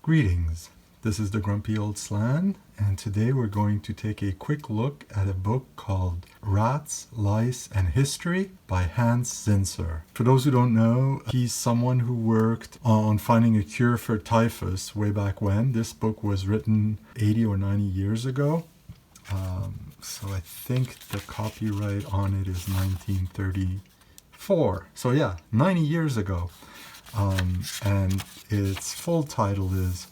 Greetings, this is the Grumpy Old Slan, and today we're going to take a quick look at a book called Rats, Lice, and History by Hans Zinsser. For those who don't know, he's someone who worked on finding a cure for typhus way back when. This book was written 80 or 90 years ago. So I think the copyright on it is 1934. So yeah, 90 years ago. And its full title is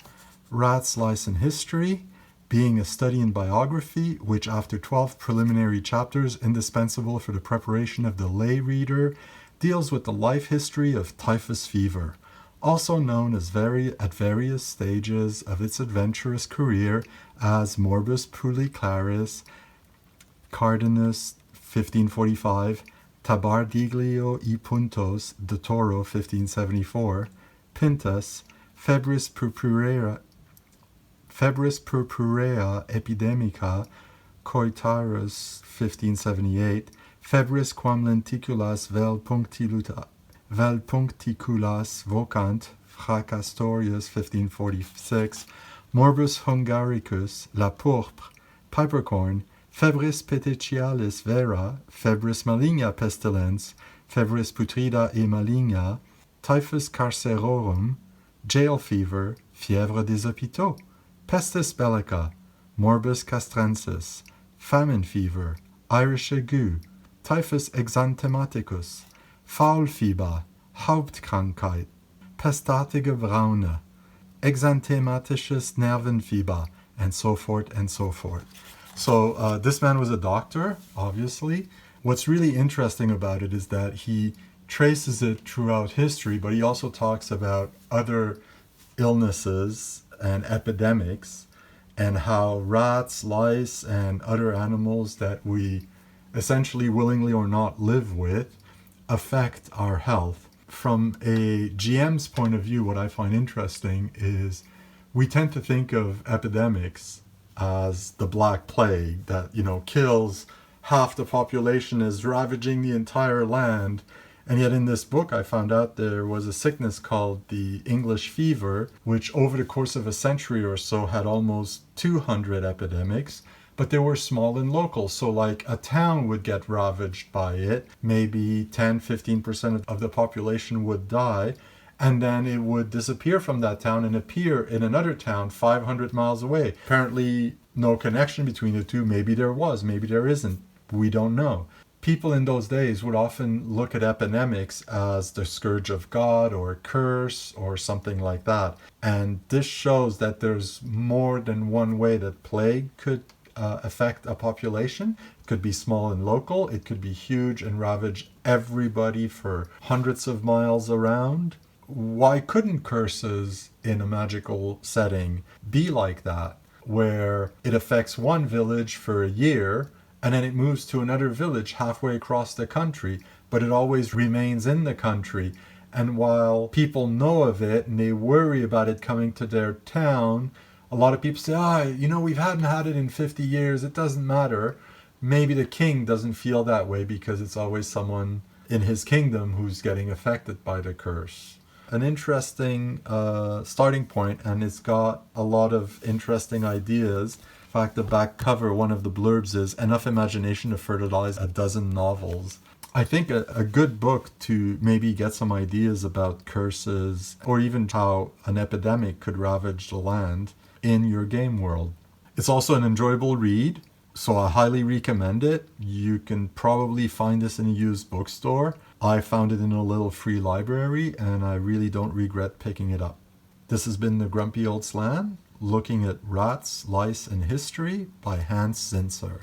Rats, Lice, and History, being a study in biography, which after 12 preliminary chapters indispensable for the preparation of the lay reader, deals with the life history of typhus fever, also known as at various stages of its adventurous career as Morbus Pulicularis, Cardinus 1545, Tabardiglio y Puntos de Toro 1574, Pintus, Febris purpurea epidemica, Coitarus 1578, Febris quam lenticulas vel puncticulas vocant, Fracastorius 1546, Morbus hungaricus, la pourpre, pipercorn, Febris petecialis vera, Febris maligna pestilens, Febris putrida e maligna, Typhus carcerorum, jail fever, fièvre des hôpitaux, pestis bellica, morbus castrensis, famine fever, Irish ague, Typhus exanthematicus, Faulfieber, Hauptkrankheit, pestatige Braune, exanthematisches Nervenfieber, and so forth and so forth. So this man was a doctor, obviously. What's really interesting about it is that he traces it throughout history, but he also talks about other illnesses and epidemics and how rats, lice, and other animals that we essentially willingly or not live with affect our health. From a GM's point of view, what I find interesting is we tend to think of epidemics as the Black Plague that, kills half the population, is ravaging the entire land. And yet in this book, I found out there was a sickness called the English fever, which over the course of a century or so had almost 200 epidemics, but they were small and local. So like a town would get ravaged by it, maybe 10-15% of the population would die, and then it would disappear from that town and appear in another town 500 miles away. Apparently no connection between the two. Maybe there was, maybe there isn't. We don't know. People in those days would often look at epidemics as the scourge of God or a curse or something like that. And this shows that there's more than one way that plague could affect a population. It could be small and local. It could be huge and ravage everybody for hundreds of miles around. Why couldn't curses in a magical setting be like that, where it affects one village for a year and then it moves to another village halfway across the country, but it always remains in the country? And while people know of it and they worry about it coming to their town, a lot of people say, we haven't had it in 50 years, it doesn't matter. Maybe the king doesn't feel that way because it's always someone in his kingdom who's getting affected by the curse. An interesting starting point, and it's got a lot of interesting ideas. In fact, the back cover, one of the blurbs is enough imagination to fertilize a dozen novels. I think a good book to maybe get some ideas about curses or even how an epidemic could ravage the land in your game world. It's also an enjoyable read, so I highly recommend it. You can probably find this in a used bookstore. I found it in a little free library, and I really don't regret picking it up. This has been the Grumpy Old Slan, looking at Rats, Lice, and History by Hans Zinsser.